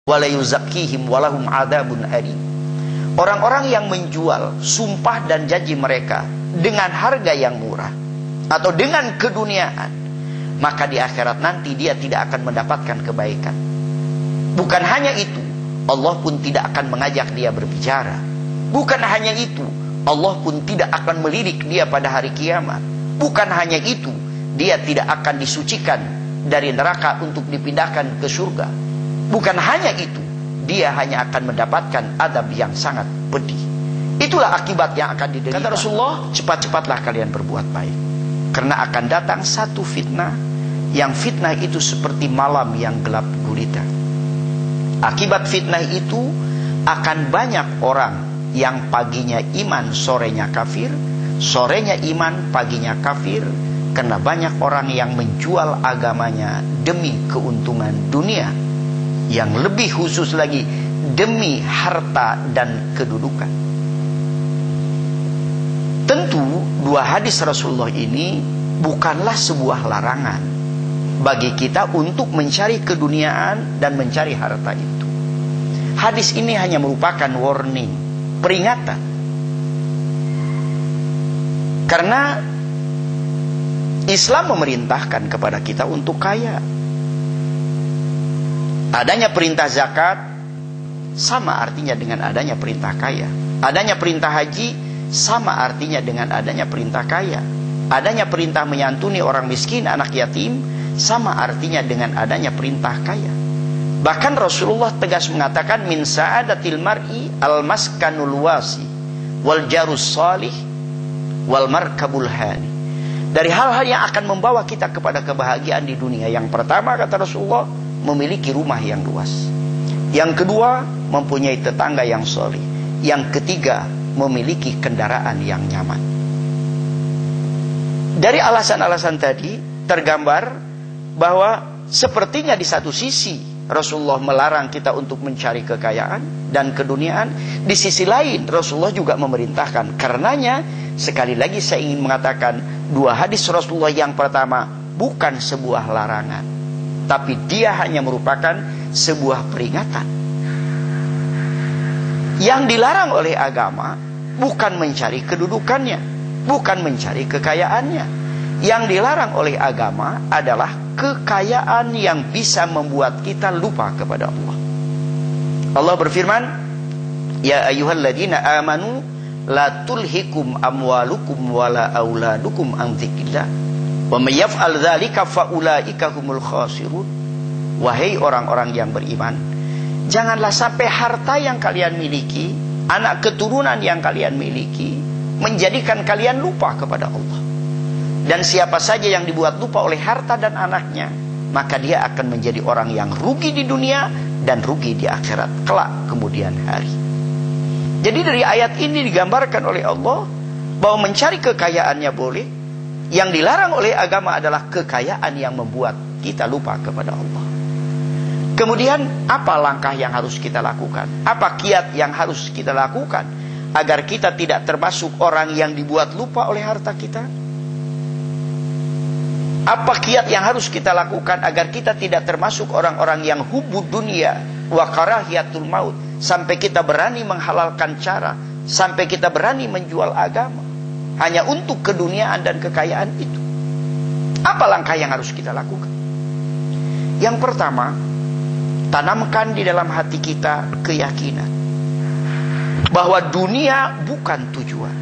wa la yuzakkihim wa lahum adzabun alim. Orang-orang yang menjual sumpah dan janji mereka dengan harga yang murah atau dengan keduniaan, maka di akhirat nanti dia tidak akan mendapatkan kebaikan. Bukan hanya itu, Allah pun tidak akan mengajak dia berbicara. Bukan hanya itu, Allah pun tidak akan melirik dia pada hari kiamat. Bukan hanya itu, dia tidak akan disucikan dari neraka untuk dipindahkan ke surga. Bukan hanya itu, dia hanya akan mendapatkan adab yang sangat pedih. Itulah akibat yang akan diderita. Kata Rasulullah, cepat-cepatlah kalian berbuat baik, karena akan datang satu fitnah, yang fitnah itu seperti malam yang gelap gulita. Akibat fitnah itu akan banyak orang yang paginya iman, sorenya kafir, sorenya iman, paginya kafir, karena banyak orang yang menjual agamanya demi keuntungan dunia, yang lebih khusus lagi demi harta dan kedudukan. Tentu dua hadis Rasulullah ini bukanlah sebuah larangan bagi kita untuk mencari keduniaan dan mencari harta itu. Hadis ini hanya merupakan warning, peringatan. Karena Islam memerintahkan kepada kita untuk kaya. Adanya perintah zakat sama artinya dengan adanya perintah kaya. Adanya perintah haji sama artinya dengan adanya perintah kaya. Adanya perintah menyantuni orang miskin, anak yatim, sama artinya dengan adanya perintah kaya. Bahkan Rasulullah tegas mengatakan, min sa'adatil mar'i al-maskanul wasi wal jarus salih wal markabul hani. Dari hal-hal yang akan membawa kita kepada kebahagiaan di dunia, yang pertama kata Rasulullah, memiliki rumah yang luas. Yang kedua, mempunyai tetangga yang solih. Yang ketiga, memiliki kendaraan yang nyaman. Dari alasan-alasan tadi tergambar bahwa sepertinya di satu sisi Rasulullah melarang kita untuk mencari kekayaan dan keduniaan. Di sisi lain Rasulullah juga memerintahkan. Karenanya sekali lagi saya ingin mengatakan, dua hadis Rasulullah yang pertama bukan sebuah larangan, tapi dia hanya merupakan sebuah peringatan. Yang dilarang oleh agama bukan mencari kedudukannya, bukan mencari kekayaannya. Yang dilarang oleh agama adalah kekayaan yang bisa membuat kita lupa kepada Allah. Allah berfirman, ya ayyuhalladzina amanu la tulhikum amwalukum wala auladukum an dzikrillah wa may yaf'al dzalika faulaika humul khasirun. Wahai orang-orang yang beriman, janganlah sampai harta yang kalian miliki, anak keturunan yang kalian miliki, menjadikan kalian lupa kepada Allah. Dan siapa saja yang dibuat lupa oleh harta dan anaknya, maka dia akan menjadi orang yang rugi di dunia dan rugi di akhirat kelak kemudian hari. Jadi dari ayat ini digambarkan oleh Allah bahwa mencari kekayaannya boleh. Yang dilarang oleh agama adalah kekayaan yang membuat kita lupa kepada Allah. Kemudian apa langkah yang harus kita lakukan? Apa kiat yang harus kita lakukan agar kita tidak termasuk orang yang dibuat lupa oleh harta kita? Apa kiat yang harus kita lakukan agar kita tidak termasuk orang-orang yang hubud dunia wa karahiyatul maut, sampai kita berani menghalalkan cara, sampai kita berani menjual agama hanya untuk keduniaan dan kekayaan itu? Apa langkah yang harus kita lakukan? Yang pertama, tanamkan di dalam hati kita keyakinan bahwa dunia bukan tujuan.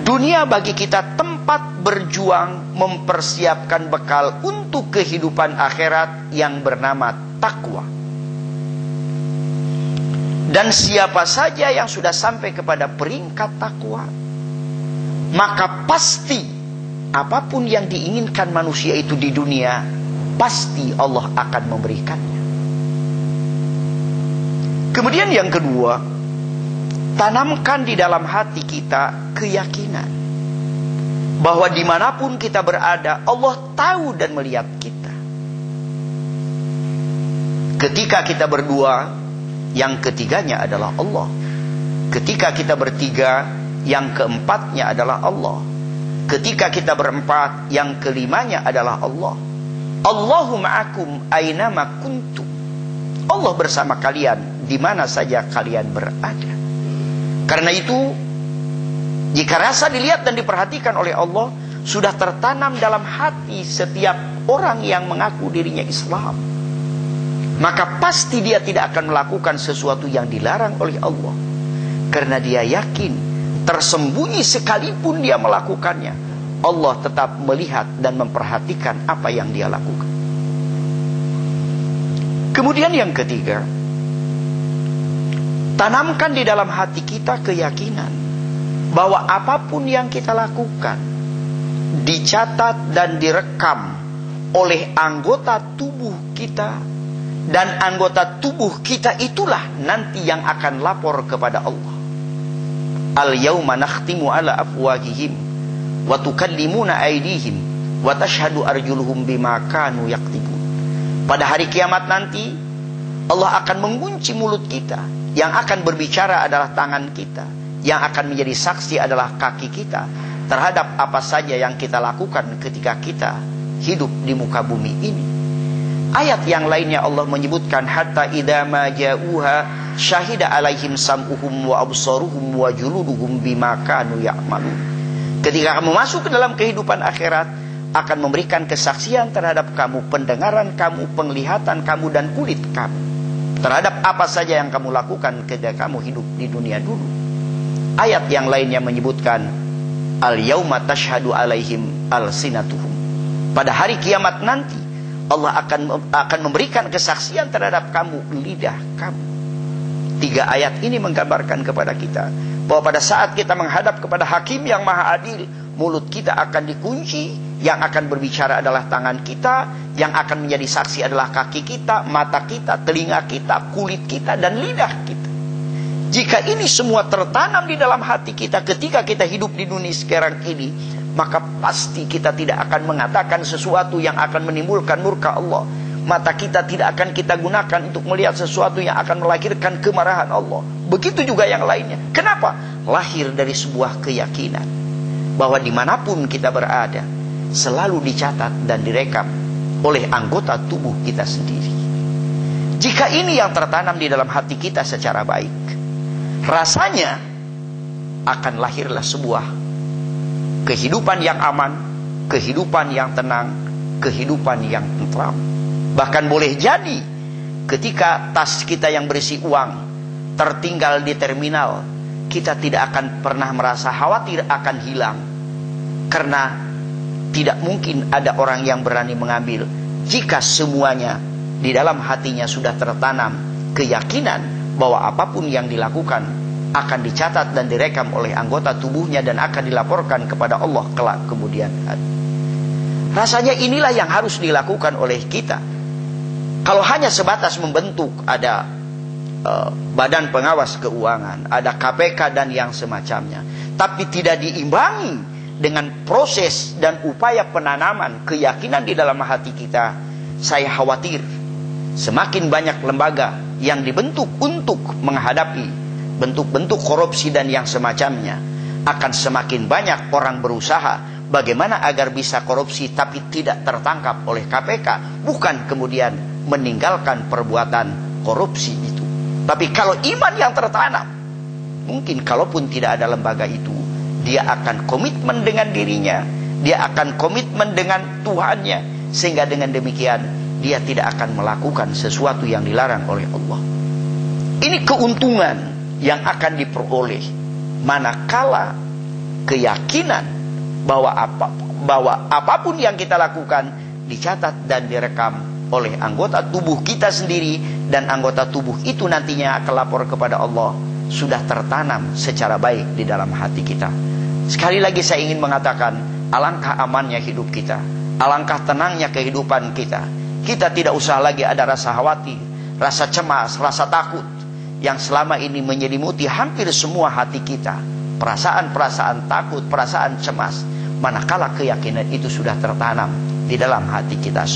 Dunia bagi kita tempat berjuang mempersiapkan bekal untuk kehidupan akhirat yang bernama takwa. Dan siapa saja yang sudah sampai kepada peringkat takwa, maka pasti apapun yang diinginkan manusia itu di dunia, pasti Allah akan memberikannya. Kemudian yang kedua, tanamkan di dalam hati kita keyakinan bahwa dimanapun kita berada, Allah tahu dan melihat kita. Ketika kita berdua, yang ketiganya adalah Allah. Ketika kita bertiga, yang keempatnya adalah Allah. Ketika kita berempat, yang kelimanya adalah Allah. Allahu ma'akum aynama kuntum. Allah bersama kalian di mana saja kalian berada. Karena itu, jika rasa dilihat dan diperhatikan oleh Allah sudah tertanam dalam hati setiap orang yang mengaku dirinya Islam, maka pasti dia tidak akan melakukan sesuatu yang dilarang oleh Allah. Karena dia yakin, tersembunyi sekalipun dia melakukannya, Allah tetap melihat dan memperhatikan apa yang dia lakukan. Kemudian yang ketiga, tanamkan di dalam hati kita keyakinan bahwa apapun yang kita lakukan dicatat dan direkam oleh anggota tubuh kita, dan anggota tubuh kita itulah nanti yang akan lapor kepada Allah. Al-yawma nakhtimu ala afwahihim wa tukallimuna aydihim wa tashhadu arjuluhum bima kanu yaktibun. Pada hari kiamat nanti Allah akan mengunci mulut kita, yang akan berbicara adalah tangan kita, yang akan menjadi saksi adalah kaki kita terhadap apa saja yang kita lakukan ketika kita hidup di muka bumi ini. Ayat yang lainnya Allah menyebutkan, hatta idza ma ja'uha syahida alaihim sam'uhum wa absaruhum wa juluduhum bima kanu ya'malun. Ketika kamu masuk ke dalam kehidupan akhirat, akan memberikan kesaksian terhadap kamu, pendengaran kamu, penglihatan kamu, dan kulit kamu terhadap apa saja yang kamu lakukan ketika kamu hidup di dunia dulu. Ayat yang lainnya menyebutkan, al-yauma tashhadu alaihim alsinatuhum. Pada hari kiamat nanti Allah akan memberikan kesaksian terhadap kamu, lidah kamu. 3 ayat ini menggambarkan kepada kita bahwa pada saat kita menghadap kepada Hakim yang Maha Adil, mulut kita akan dikunci, yang akan berbicara adalah tangan kita, yang akan menjadi saksi adalah kaki kita, mata kita, telinga kita, kulit kita, dan lidah kita. Jika ini semua tertanam di dalam hati kita ketika kita hidup di dunia sekarang ini, maka pasti kita tidak akan mengatakan sesuatu yang akan menimbulkan murka Allah. Mata kita tidak akan kita gunakan untuk melihat sesuatu yang akan melahirkan kemarahan Allah. Begitu juga yang lainnya. Kenapa? Lahir dari sebuah keyakinan bahwa dimanapun kita berada, selalu dicatat dan direkam oleh anggota tubuh kita sendiri. Jika ini yang tertanam di dalam hati kita secara baik, rasanya akan lahirlah sebuah kehidupan yang aman, kehidupan yang tenang, kehidupan yang tentram. Bahkan boleh jadi ketika tas kita yang berisi uang tertinggal di terminal, kita tidak akan pernah merasa khawatir akan hilang, karena tidak mungkin ada orang yang berani mengambil jika semuanya di dalam hatinya sudah tertanam keyakinan bahwa apapun yang dilakukan akan dicatat dan direkam oleh anggota tubuhnya dan akan dilaporkan kepada Allah kelak kemudian hari. Rasanya inilah yang harus dilakukan oleh kita. Kalau hanya sebatas membentuk ada Badan Pengawas Keuangan, ada KPK dan yang semacamnya, tapi tidak diimbangi dengan proses dan upaya penanaman keyakinan di dalam hati kita, saya khawatir semakin banyak lembaga yang dibentuk untuk menghadapi bentuk-bentuk korupsi dan yang semacamnya, akan semakin banyak orang berusaha bagaimana agar bisa korupsi tapi tidak tertangkap oleh KPK, bukan kemudian meninggalkan perbuatan korupsi itu. Tapi kalau iman yang tertanam, mungkin kalaupun tidak ada lembaga itu, dia akan komitmen dengan dirinya, dia akan komitmen dengan Tuhannya, sehingga dengan demikian dia tidak akan melakukan sesuatu yang dilarang oleh Allah. Ini keuntungan yang akan diperoleh manakala keyakinan bahwa apapun yang kita lakukan dicatat dan direkam oleh anggota tubuh kita sendiri, dan anggota tubuh itu nantinya akan lapor kepada Allah, sudah tertanam secara baik di dalam hati kita. Sekali lagi saya ingin mengatakan, alangkah amannya hidup kita, alangkah tenangnya kehidupan kita. Kita tidak usah lagi ada rasa khawatir, rasa cemas, rasa takut yang selama ini menyelimuti hampir semua hati kita. Perasaan-perasaan takut, perasaan cemas, manakala keyakinan itu sudah tertanam di dalam hati kita.